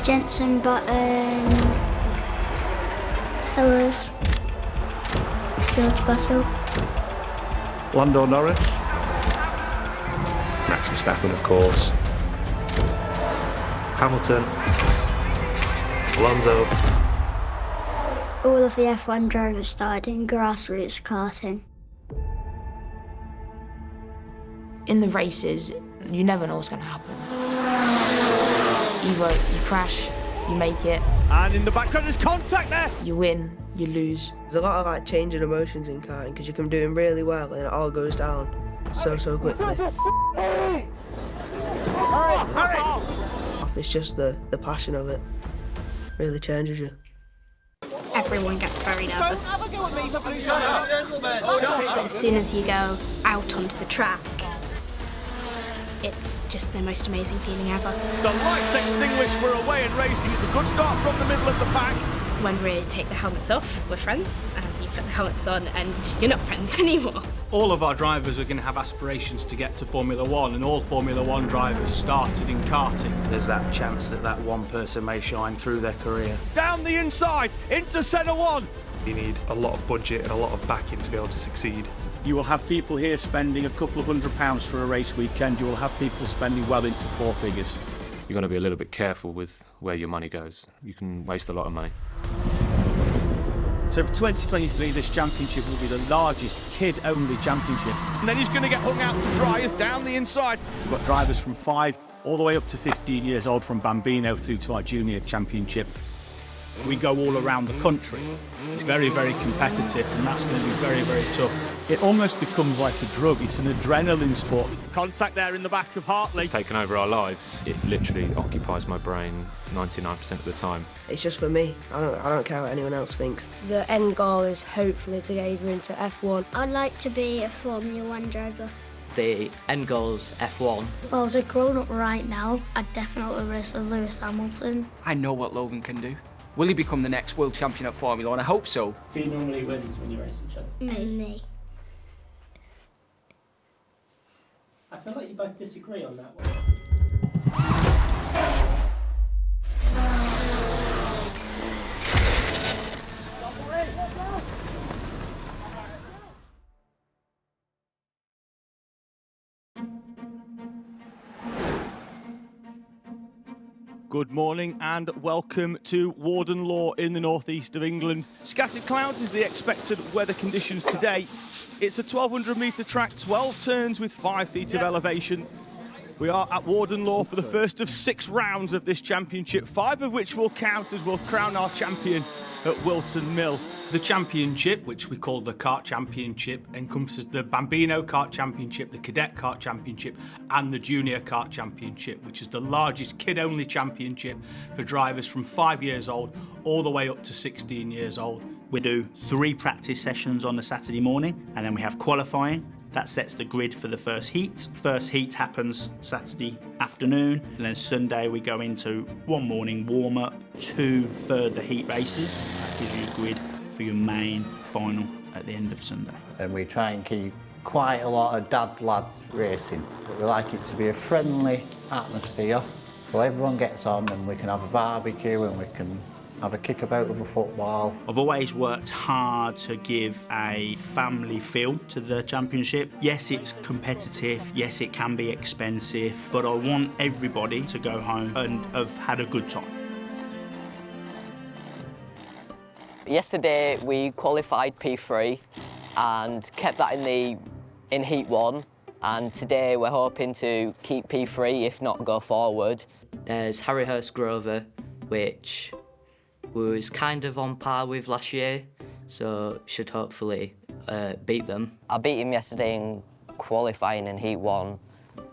Jensen Button, Lewis, George Russell, Lando Norris, Max Verstappen, of course, Hamilton, Alonso. All of the F1 drivers started in grassroots karting. In the races, you never know what's going to happen. Either you crash, you make it. And in the background there's contact there. You win, you lose. There's a lot of like changing emotions in karting because you can be doing really well and it all goes down so quickly. It's just the passion of it really changes you. Everyone gets very nervous. As soon as you go out onto the track, it's just the most amazing feeling ever. The lights extinguished, we're away and racing. It's a good start from the middle of the pack. When we take the helmets off, we're friends, and you put the helmets on and you're not friends anymore. All of our drivers are going to have aspirations to get to Formula One, and all Formula One drivers started in karting. There's that chance that that one person may shine through their career. Down the inside, into centre one. You need a lot of budget and a lot of backing to be able to succeed. You will have people here spending a couple of £100 for a race weekend. You will have people spending well into four figures. You've got to be a little bit careful with where your money goes. You can waste a lot of money. So for 2023, this championship will be the largest kid-only championship. And then he's going to get hung out to dry as down the inside. We've got drivers from 5 all the way up to 15 years old, from Bambino through to our junior championship. We go all around the country. It's very, very competitive, and that's going to be very, very tough. It almost becomes like a drug. It's an adrenaline sport. Contact there in the back of Hartley. It's taken over our lives. It literally occupies my brain 99% of the time. It's just for me. I don't care what anyone else thinks. The end goal is hopefully to get either into F1. I'd like to be a Formula One driver. The end goal's F1. If I was a grown-up right now, I'd definitely race as Lewis Hamilton. I know what Logan can do. Will he become the next world champion at Formula One? I hope so. Who normally wins when you race each other? Me. I feel like you both disagree on that one. Good morning and welcome to Warden Law in the northeast of England. Scattered clouds is the expected weather conditions today. It's a 1,200 metre track, 12 turns with 5 feet of elevation. We are at Warden Law for the first of 6 rounds of this championship, 5 of which will count as we'll crown our champion at Wilton Mill. The championship, which we call the Kart Championship, encompasses the Bambino Kart Championship, the Cadet Kart Championship and the Junior Kart Championship, which is the largest kid-only championship for drivers from 5 years old all the way up to 16 years old. We do 3 practice sessions on the Saturday morning, and then we have qualifying. That sets the grid for the first heat. First heat happens Saturday afternoon, and then Sunday we go into 1 morning warm-up, 2 further heat races. That gives you a grid for your main final at the end of Sunday. And we try and keep quite a lot of dad lads racing. But we like it to be a friendly atmosphere, so everyone gets on and we can have a barbecue and we can have a kickabout with a football. I've always worked hard to give a family feel to the championship. Yes, it's competitive, yes, it can be expensive, but I want everybody to go home and have had a good time. Yesterday we qualified P3 and kept that in Heat 1, and today we're hoping to keep P3, if not go forward. There's Harryhurst Grover, which was kind of on par with last year, so should hopefully beat them. I beat him yesterday in qualifying in Heat 1,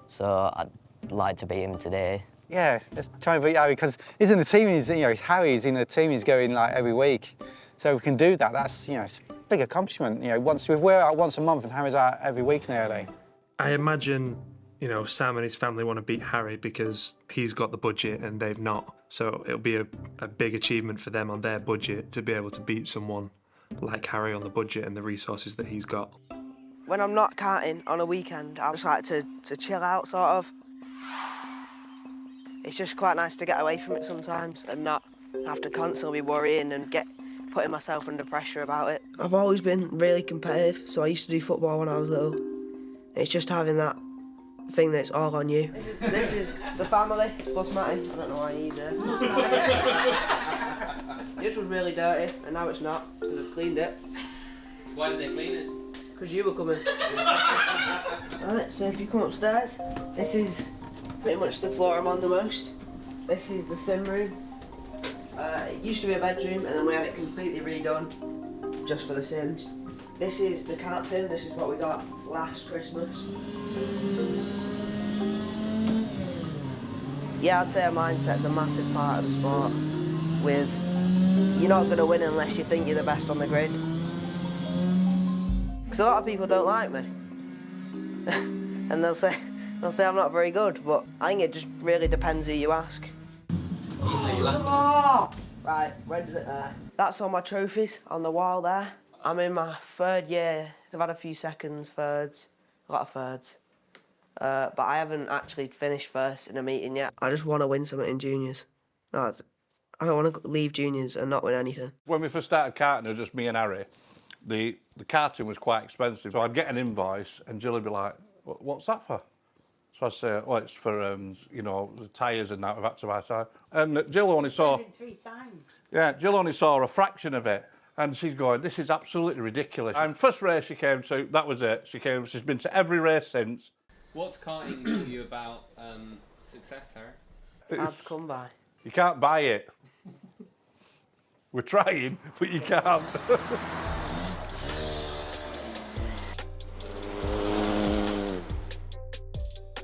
so I'd like to beat him today. Yeah, let's try and beat Harry, because he's in the team. He's Harry's in the team. He's going like every week, so we can do that. That's it's a big accomplishment. We're out once a month, and Harry's out every week nearly. I imagine Sam and his family want to beat Harry because he's got the budget and they've not. So it'll be a big achievement for them on their budget to be able to beat someone like Harry on the budget and the resources that he's got. When I'm not karting on a weekend, I just like to chill out, sort of. It's just quite nice to get away from it sometimes and not have to constantly be worrying and putting myself under pressure about it. I've always been really competitive, so I used to do football when I was little. It's just having that thing that's all on you. This is the family plus Matty. I don't know why he's there. This was really dirty, and now it's not, because I've cleaned it. Why did they clean it? Because you were coming. Right, so if you come upstairs, this is pretty much the floor I'm on the most. This is the sim room. It used to be a bedroom, and then we had it completely redone just for the sims. This is the kart sim. This is what we got last Christmas. Yeah, I'd say a mindset's a massive part of the sport. With you're not going to win unless you think you're the best on the grid. Because a lot of people don't like me, and they'll say I'm not very good. But I think it just really depends who you ask. Oh! Right, rendered it there. That's all my trophies on the wall there. I'm in my 3rd year. I've had a few seconds, thirds, a lot of thirds. But I haven't actually finished first in a meeting yet. I just want to win something in juniors. No, I don't want to leave juniors and not win anything. When we first started karting, it was just me and Harry. The karting was quite expensive, so I'd get an invoice and Jill would be like, "What's that for?" So I'd say, "Well, it's for you know, the tyres and that we've had to buy." And Jill only saw 3 times. Yeah, Jill only saw a fraction of it, and she's going, "This is absolutely ridiculous." And first race she came to, that was it. She's been to every race since. What's karting taught you about success, Harry? It's hard to come by. You can't buy it. We're trying, but you can't.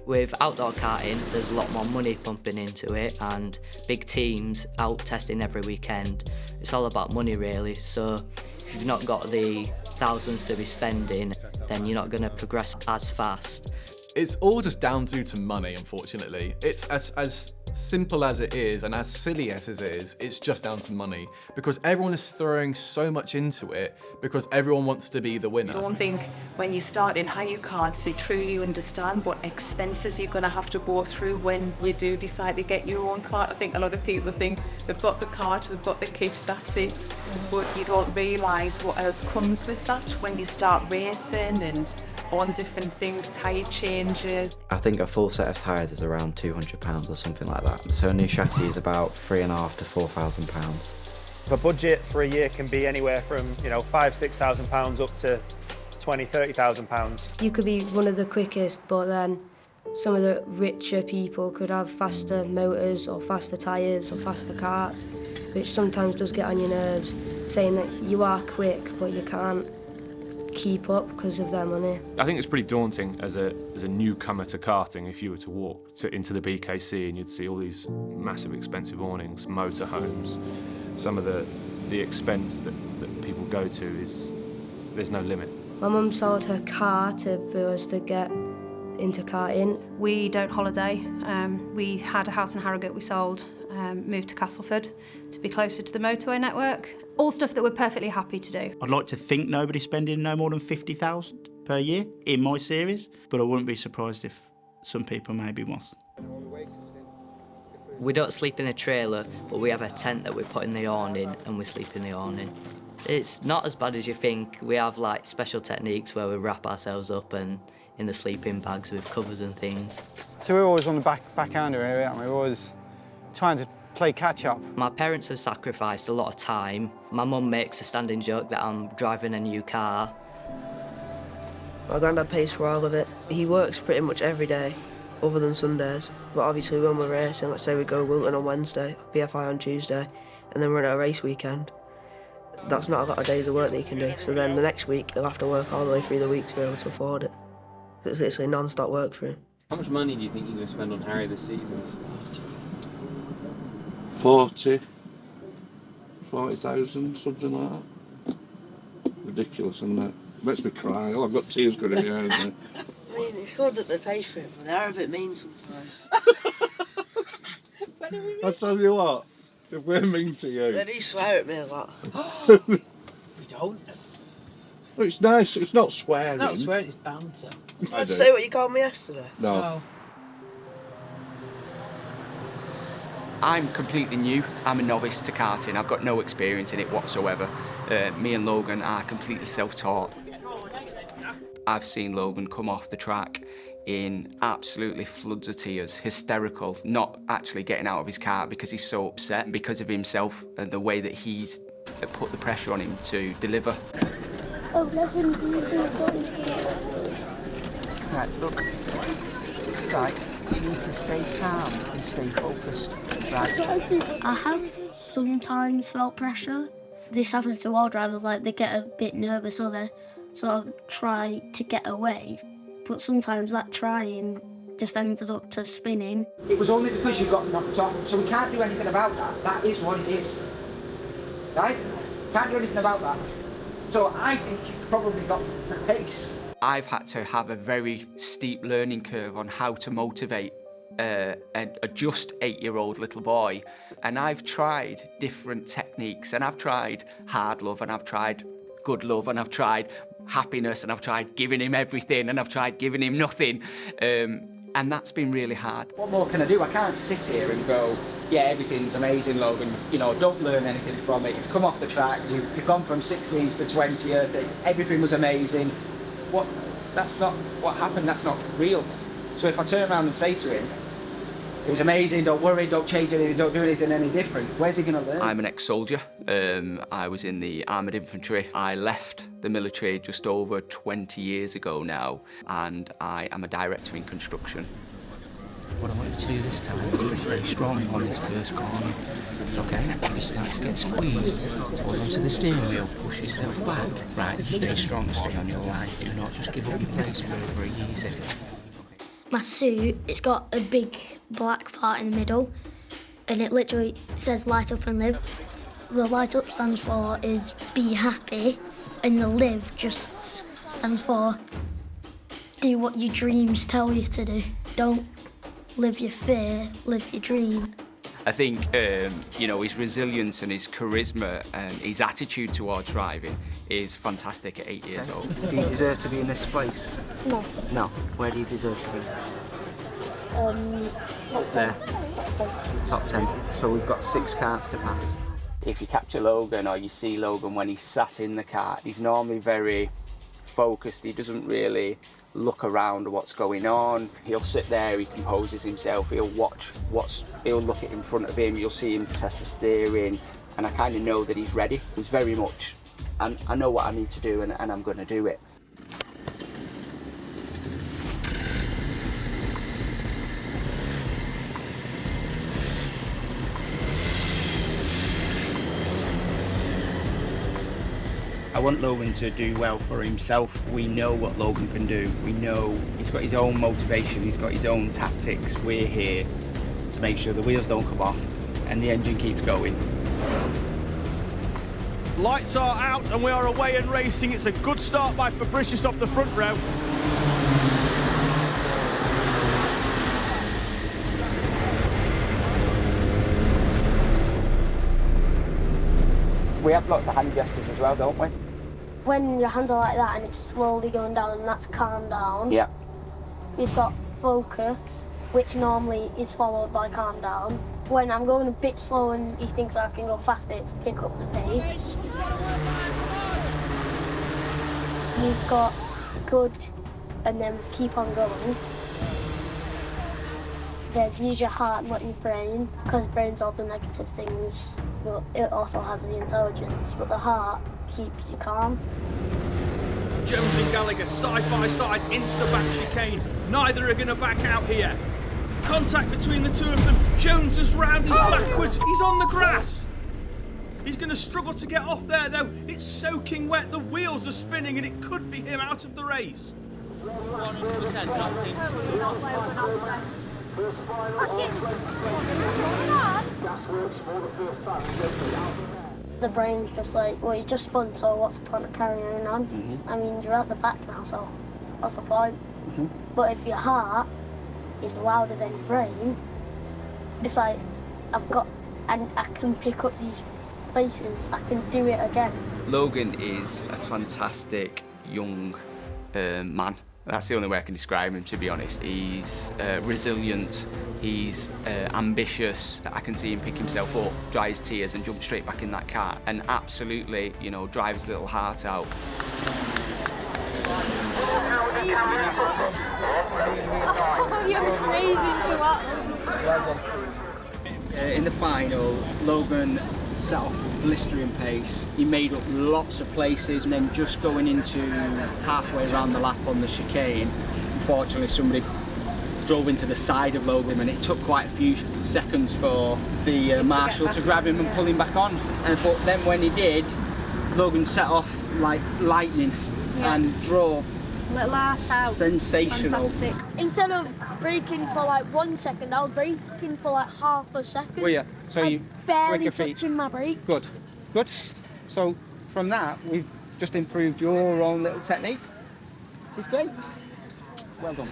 With outdoor karting, there's a lot more money pumping into it and big teams out testing every weekend. It's all about money really, so if you've not got the thousands to be spending, then you're not going to progress as fast. It's all just down to money, unfortunately. It's as simple as it is and as silly as it is, it's just down to money because everyone is throwing so much into it because everyone wants to be the winner. I don't think when you start in hire karts you truly understand what expenses you're going to have to go through when you do decide to get your own kart. I think a lot of people think they've got the kart, they've got the kit, that's it. But you don't realise what else comes with that when you start racing and all the different things, tyre changes. I think a full set of tyres is around £200 or something like that. So a new chassis is about £3,500 to £4,000. The budget for a year can be anywhere from £5,000–6,000 up to £20,000–30,000. You could be one of the quickest, but then some of the richer people could have faster motors or faster tyres or faster karts, which sometimes does get on your nerves, saying that you are quick but you can't keep up because of their money. I think it's pretty daunting as a newcomer to karting if you were to walk into the BKC and you'd see all these massive expensive awnings, motorhomes. Some of the expense that people go to is, there's no limit. My mum sold her car for us to get into karting. We don't holiday. We had a house in Harrogate we sold, moved to Castleford to be closer to the motorway network. All stuff that we're perfectly happy to do. I'd like to think nobody's spending no more than 50,000 per year in my series, but I wouldn't be surprised if some people maybe was. We don't sleep in a trailer, but we have a tent that we put in the awning and we sleep in the awning. It's not as bad as you think. We have like special techniques where we wrap ourselves up and in the sleeping bags with covers and things. So we're always on the back-hander area, aren't we? We're always trying to play catch-up. My parents have sacrificed a lot of time. My mum makes a standing joke that I'm driving a new car. My granddad pays for all of it. He works pretty much every day, other than Sundays. But obviously when we're racing, let's say we go Wilton on Wednesday, BFI on Tuesday, and then we're at a race weekend, that's not a lot of days of work that you can do. So then the next week, he'll have to work all the way through the week to be able to afford it. So it's literally non-stop work for him. How much money do you think you're going to spend on Harry this season? 40,000, something like that. Ridiculous, isn't it? Makes me cry. Oh, I've got tears going in my eyes. I mean, it's good that they pay for it, but they are a bit mean sometimes. I tell you what, if we're mean to you... They do swear at me a lot. We don't. Well, it's nice, it's not swearing. It's not swearing, it's banter. Did you say what you called me yesterday? No. I'm completely new. I'm a novice to karting. I've got no experience in it whatsoever. Me and Logan are completely self-taught. I've seen Logan come off the track in absolutely floods of tears, hysterical, not actually getting out of his car because he's so upset because of himself and the way that he's put the pressure on him to deliver. Right, look. Right, you need to stay calm and stay focused. Right. I have sometimes felt pressure. This happens to all drivers, like they get a bit nervous or they sort of try to get away. But sometimes that trying just ends up to spinning. It was only because you got knocked off, so we can't do anything about that. That is what it is. Right? Can't do anything about that. So I think you've probably got the pace. I've had to have a very steep learning curve on how to motivate a just 8-year-old little boy. And I've tried different techniques, and I've tried hard love, and I've tried good love, and I've tried happiness, and I've tried giving him everything, and I've tried giving him nothing. And that's been really hard. What more can I do? I can't sit here and go, yeah, everything's amazing, Logan. You know, don't learn anything from it. You've come off the track, you've gone from 16th to 20th, everything was amazing. That's not what happened, that's not real. So if I turn around and say to him, it was amazing, don't worry, don't change anything, don't do anything any different, where's he gonna learn? I'm an ex-soldier. I was in the armoured infantry. I left the military just over 20 years ago now, and I am a director in construction. What I want you to do this time is to stay strong on this first corner. Okay? If you start to get squeezed, hold onto the steering wheel, push yourself back. Right, stay strong, stay on your line. Do not just give up your place very easy. My suit, it's got a big black part in the middle, and it literally says light up and live. The light up stands for is be happy, and the live just stands for do what your dreams tell you to do. Don't live your fear, live your dream. I think, you know, his resilience and his charisma and his attitude towards driving is fantastic at 8 years old. Do you deserve to be in this place? No. No. Where do you deserve to be? Top 10. There. Top 10. So we've got 6 karts to pass. If you capture Logan or you see Logan when he's sat in the kart, he's normally very focused. He doesn't really look around what's going on. He'll sit there, he composes himself, he'll watch he'll look at in front of him, you'll see him test the steering, and I kind of know that he's ready. He's very much, and I know what I need to do, and I'm going to do it. I want Logan to do well for himself. We know what Logan can do. We know he's got his own motivation, he's got his own tactics. We're here to make sure the wheels don't come off and the engine keeps going. Lights are out and we are away and racing. It's a good start by Fabricius off the front row. We have lots of hand gestures as well, don't we? When your hands are like that and it's slowly going down, and that's calm down. Yeah. You've got focus, which normally is followed by calm down. When I'm going a bit slow and he thinks I can go faster, it's pick up the pace. You've got good and then keep on going. There's use your heart, not your brain, because the brain's all the negative things, but it also has the intelligence, but the heart keeps you calm. Jones and Gallagher side by side into the back chicane. Neither are going to back out here. Contact between the two of them. Jones has rounded backwards. He's on the grass. He's going to struggle to get off there though. It's soaking wet. The wheels are spinning and it could be him out of the race. 100% The brain's just like, well, you just spun, so what's the point of carrying on? I mean, you're at the back now, so what's the point? But if your heart is louder than your brain, it's like, and I can pick up these places, I can do it again. Logan is a fantastic young man. That's the only way I can describe him, to be honest. He's resilient, he's ambitious. I can see him pick himself up, dry his tears and jump straight back in that car and absolutely, you know, drive his little heart out. Oh, you're amazing to watch. In the final, Logan set off blistering pace. He made up lots of places, and then just going into halfway around the lap on the chicane, unfortunately somebody drove into the side of Logan, and it took quite a few seconds for the marshal to grab him and pull him back on. But then when he did, Logan set off like lightning and drove Little ass out. sensational. Fantastic. Instead of braking for like 1 second, I was braking for like half a second. Were you? So you barely quicker feet. touching my brakes. Good, good. So from that, we've just improved your own little technique. It's great. Well done.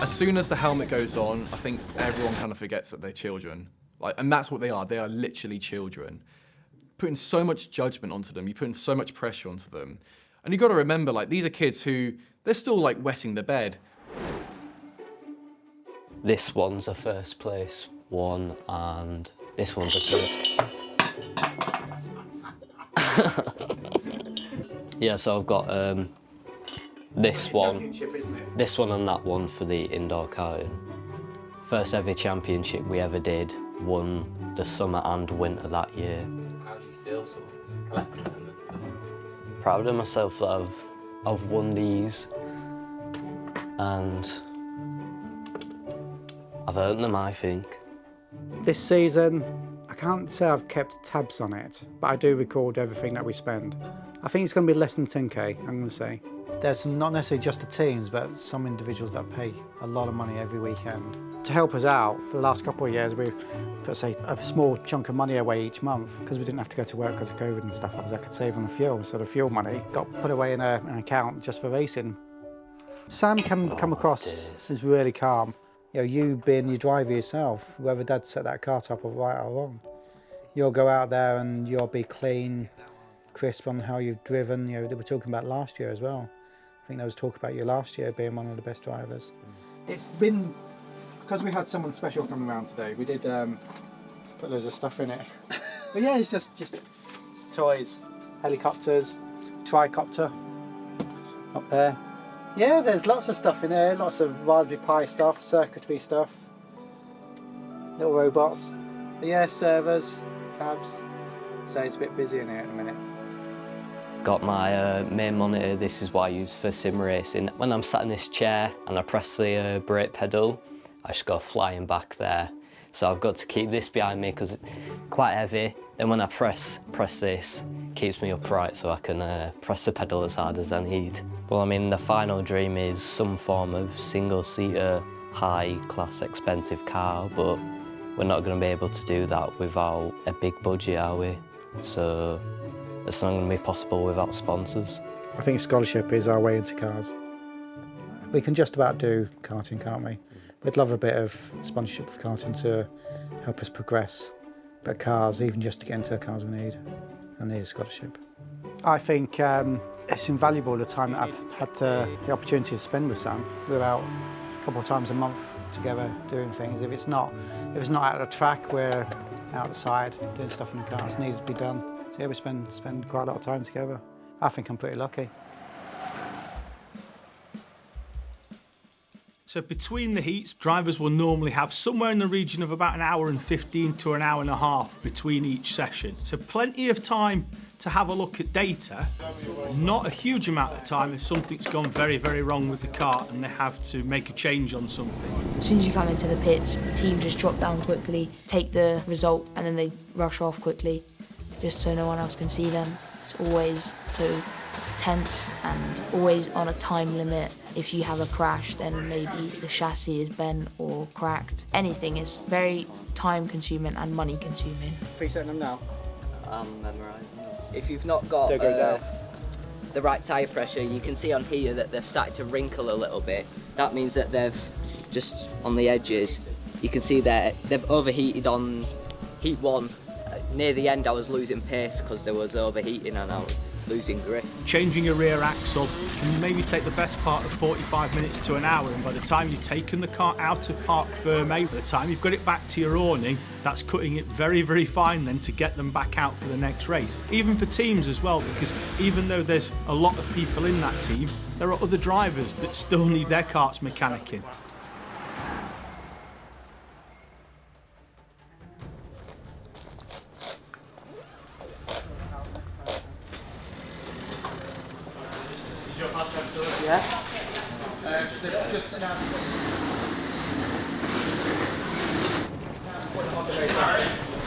As soon as the helmet goes on, I think everyone kind of forgets that they're children. And that's what they are. They are literally children. Putting so much judgment onto them, you're putting so much pressure onto them. And you've got to remember, these are kids who, they're still wetting the bed. This one's a first place one, and this one's a first. Yeah, so I've got this one and that one for the indoor karting. First ever championship we ever did, won the summer and winter that year. How do you feel sort of collecting them? Proud of myself that I've won these, and I've earned them, I think. This season, I can't say I've kept tabs on it, but I do record everything that we spend. I think it's going to be less than 10k, I'm going to say. There's not necessarily just the teams, but some individuals that pay a lot of money every weekend. To help us out, for the last couple of years, we've put, say, a small chunk of money away each month, because we didn't have to go to work because of COVID and stuff. I could save on the fuel, so the fuel money got put away in an account just for racing. Sam can come across as really calm. You being your driver yourself, whether Dad set that cart up or right or wrong, you'll go out there and you'll be clean, crisp on how you've driven. They were talking about last year as well. I think there was talk about you last year being one of the best drivers. It's been, because we had someone special coming around today, we did put loads of stuff in it. But yeah, it's just toys, helicopters, tricopter up there. Yeah, there's lots of stuff in there, lots of Raspberry Pi stuff, circuitry stuff, little robots. But yeah, servers, cabs. So it's a bit busy in here at the minute. Got my main monitor. This is what I use for sim racing. When I'm sat in this chair and I press the brake pedal, I just go flying back there. So I've got to keep this behind me because it's quite heavy. Then when I press this, it keeps me upright so I can press the pedal as hard as I need. Well, I mean, the final dream is some form of single-seater, high-class, expensive car, but we're not going to be able to do that without a big budget, are we? So it's not going to be possible without sponsors. I think scholarship is our way into cars. We can just about do karting, can't we? We'd love a bit of sponsorship for karting to help us progress. But cars, even just to get into the cars we need, I need a scholarship. I think it's invaluable the time that I've had the opportunity to spend with Sam. We're out a couple of times a month together doing things. If it's not out at the track, we're outside doing stuff in the car. It needs to be done. So yeah, we spend quite a lot of time together. I think I'm pretty lucky. So between the heats, drivers will normally have somewhere in the region of about 1 hour and 15 to an hour and a half between each session. So plenty of time to have a look at data. Not a huge amount of time if something's gone very, very wrong with the car and they have to make a change on something. As soon as you come into the pits, the team just drop down quickly, take the result, and then they rush off quickly, just so no one else can see them. It's always so tense and always on a time limit. If you have a crash, then maybe the chassis is bent or cracked. Anything is very time-consuming and money-consuming. Presetting them now. I'm memorising. If you've not got the right tyre pressure, you can see on here that they've started to wrinkle a little bit. That means that they've just on the edges. You can see that they've overheated on heat 1. Near the end, I was losing pace because there was overheating, and losing grip. Changing your rear axle can maybe take the best part of 45 minutes to an hour, and by the time you've taken the car out of parc ferme, by the time you've got it back to your awning, that's cutting it very, very fine then to get them back out for the next race. Even for teams as well, because even though there's a lot of people in that team, there are other drivers that still need their karts mechanicking. Yeah. Just announce it.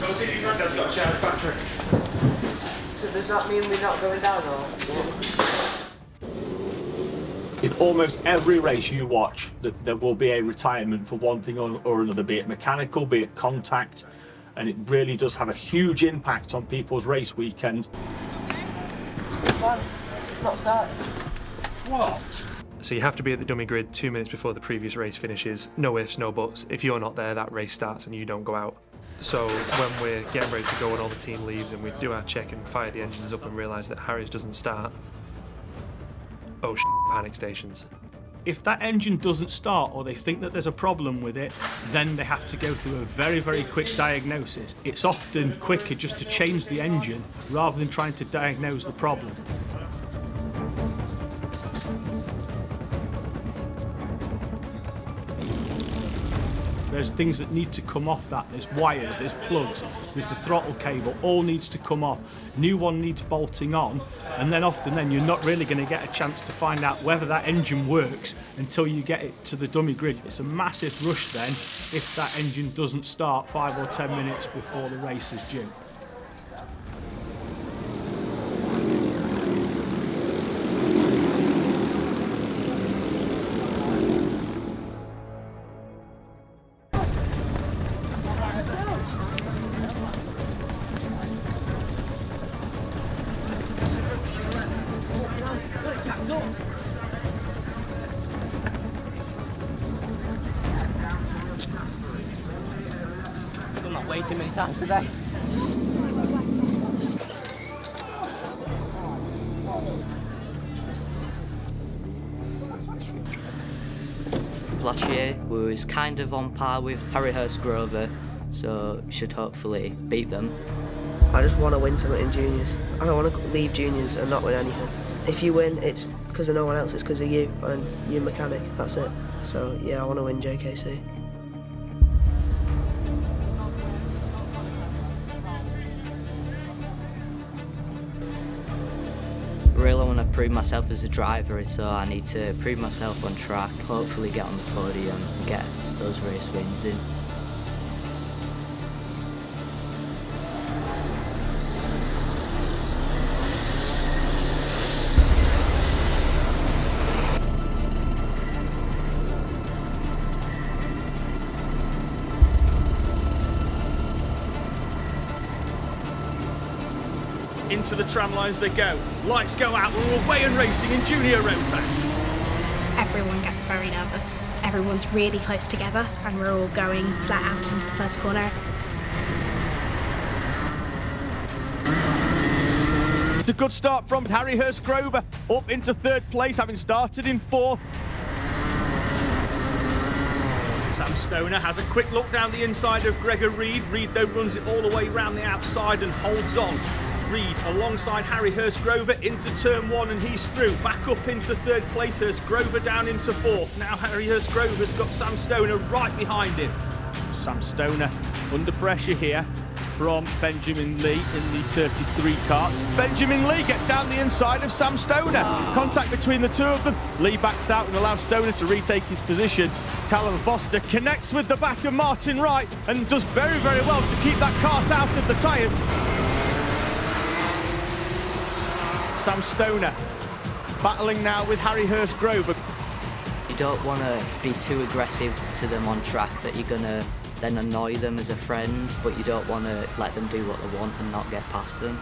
Go see if your granddad's got a charged battery. So does that mean we're not going down or? In almost every race you watch, there will be a retirement for one thing or another, be it mechanical, be it contact, and it really does have a huge impact on people's race weekend. It's not started. What? So you have to be at the dummy grid 2 minutes before the previous race finishes. No ifs, no buts. If you're not there, that race starts and you don't go out. So when we're getting ready to go and all the team leaves and we do our check and fire the engines up and realise that Harry's doesn't start, oh shit, panic stations. If that engine doesn't start or they think that there's a problem with it, then they have to go through a very, very quick diagnosis. It's often quicker just to change the engine rather than trying to diagnose the problem. There's things that need to come off that. There's wires, there's plugs, there's the throttle cable, all needs to come off. New one needs bolting on, and then often then you're not really going to get a chance to find out whether that engine works until you get it to the dummy grid. It's a massive rush then if that engine doesn't start 5 or 10 minutes before the race is due. Done that way too many times today. Last year we was kind of on par with Harry Grover, so should hopefully beat them. I just want to win something in juniors. I don't want to leave juniors and not win anything. If you win, it's because of no one else, it's because of you and your mechanic, that's it. So yeah, I want to win JKC. Really want to prove myself as a driver, so I need to prove myself on track, hopefully get on the podium and get those race wins in. Into the tram lines they go. Lights go out. We're away and racing in junior road tanks. Everyone gets very nervous. Everyone's really close together and we're all going flat out into the first corner. It's a good start from Harry Grover, up into third place, having started in fourth. Sam Stoner has a quick look down the inside of Gregor Reed. Reed, though, runs it all the way round the outside and holds on. Reed alongside Harry Grover into turn one, and he's through. Back up into third place, Grover down into fourth. Now Harry Grover's got Sam Stoner right behind him. Sam Stoner under pressure here from Benjamin Lee in the 33 kart. Benjamin Lee gets down the inside of Sam Stoner. Contact between the two of them. Lee backs out and allows Stoner to retake his position. Callum Foster connects with the back of Martin Wright and does very, very well to keep that kart out of the tyres. Sam Stoner battling now with Harry Grover. You don't want to be too aggressive to them on track that you're going to then annoy them as a friend, but you don't want to let them do what they want and not get past them.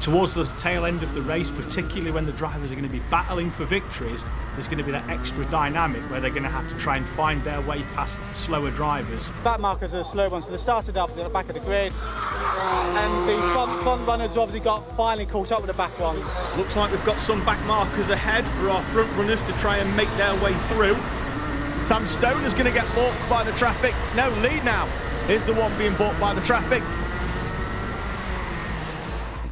Towards the tail end of the race, particularly when the drivers are going to be battling for victories, there's going to be that extra dynamic where they're going to have to try and find their way past slower drivers. Back markers are the slow ones, so they started up at the back of the grid, and the front runners obviously finally caught up with the back ones. Looks like we've got some back markers ahead for our front runners to try and make their way through. Sam Stoner's going to get balked by the traffic. No lead now. Here's the one being balked by the traffic.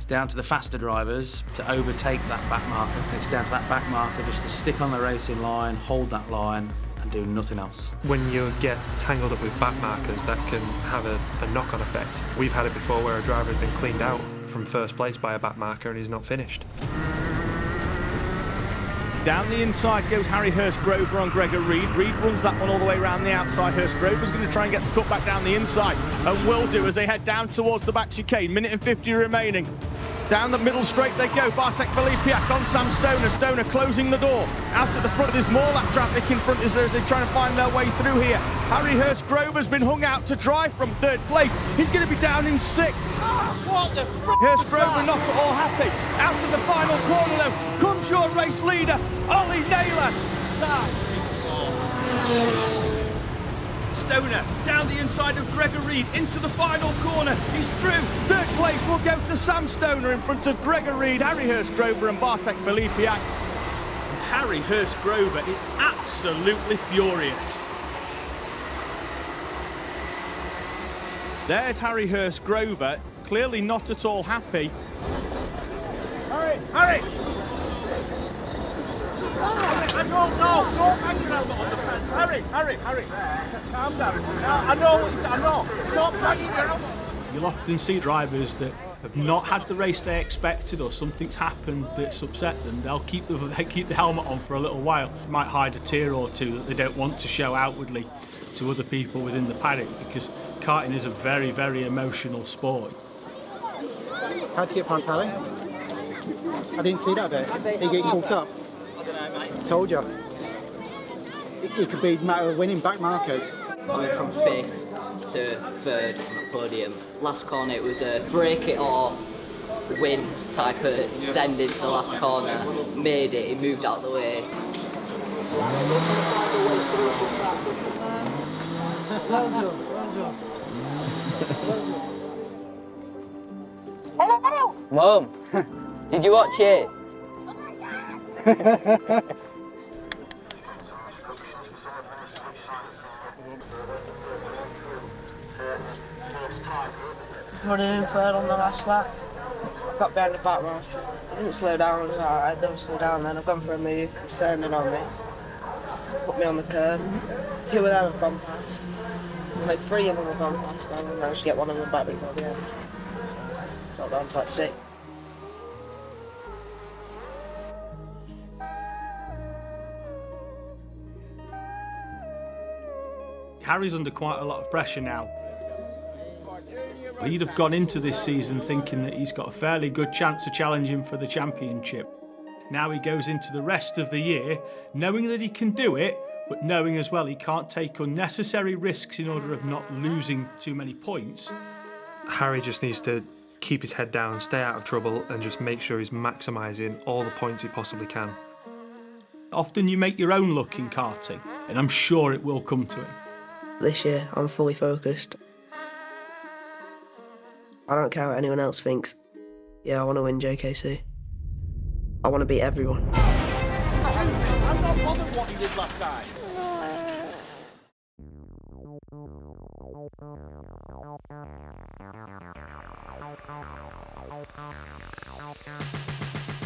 Down to the faster drivers to overtake that back marker. It's down to that back marker just to stick on the racing line, hold that line and do nothing else. When you get tangled up with back markers, that can have a knock-on effect. We've had it before where a driver has been cleaned out from first place by a back marker and he's not finished. Down the inside goes Harry Hurst-Grover on Gregor Reed. Reed runs that one all the way around the outside. Hurst-Grover's going to try and get the cut back down the inside and will do as they head down towards the back chicane. Minute and 50 remaining. Down the middle straight they go. Bartek Filipiak on Sam Stoner. Stoner closing the door. Out at the front, there's more lap traffic in front as they're trying to find their way through here. Harry Hurst-Grover's been hung out to dry from third place. He's going to be down in sixth. Hurst-Grover not at all happy. Out to the final corner though comes your race leader, Ollie Naylor. Stoner down the inside of Gregor Reed into the final corner. He's through. Third place will go to Sam Stoner in front of Gregor Reed, Harry Hurst-Grover and Bartek Filipiak. Harry Hurst-Grover is absolutely furious. There's Harry Hurst-Grover, clearly not at all happy. Hurry, hurry! I don't hang your helmet on the fence. Hurry. Calm down. I know. Stop hanging your helmet. You'll often see drivers that have not had the race they expected or something's happened that's upset them. They'll keep the helmet on for a little while. Might hide a tear or two that they don't want to show outwardly to other people within the paddock, because karting is a very, very emotional sport. How'd you get past Harry? I didn't see that bit. He get caught up. I don't know, mate. Told you. It could be a matter of winning back markers. I went from 5th to 3rd on the podium. Last corner it was a break it or win type of send into the last corner. Made it, he moved out of the way. Hello. Mum, did you watch it? Running in third on the last lap. Got behind the back marker. I didn't slow down. I don't slow down then. I've gone for a move. He's turning on me. Put me on the curb. 2 of them have gone past. Like 3 of them have gone past. I managed to get one of them back before the end. Got down to like 6. Harry's under quite a lot of pressure now. He'd have gone into this season thinking that he's got a fairly good chance of challenging for the championship. Now he goes into the rest of the year knowing that he can do it, but knowing as well he can't take unnecessary risks in order of not losing too many points. Harry just needs to keep his head down, stay out of trouble, and just make sure he's maximising all the points he possibly can. Often you make your own luck in karting, and I'm sure it will come to him. This year, I'm fully focused. I don't care what anyone else thinks. Yeah, I want to win JKC. I want to beat everyone. I'm not bothered what he did last time.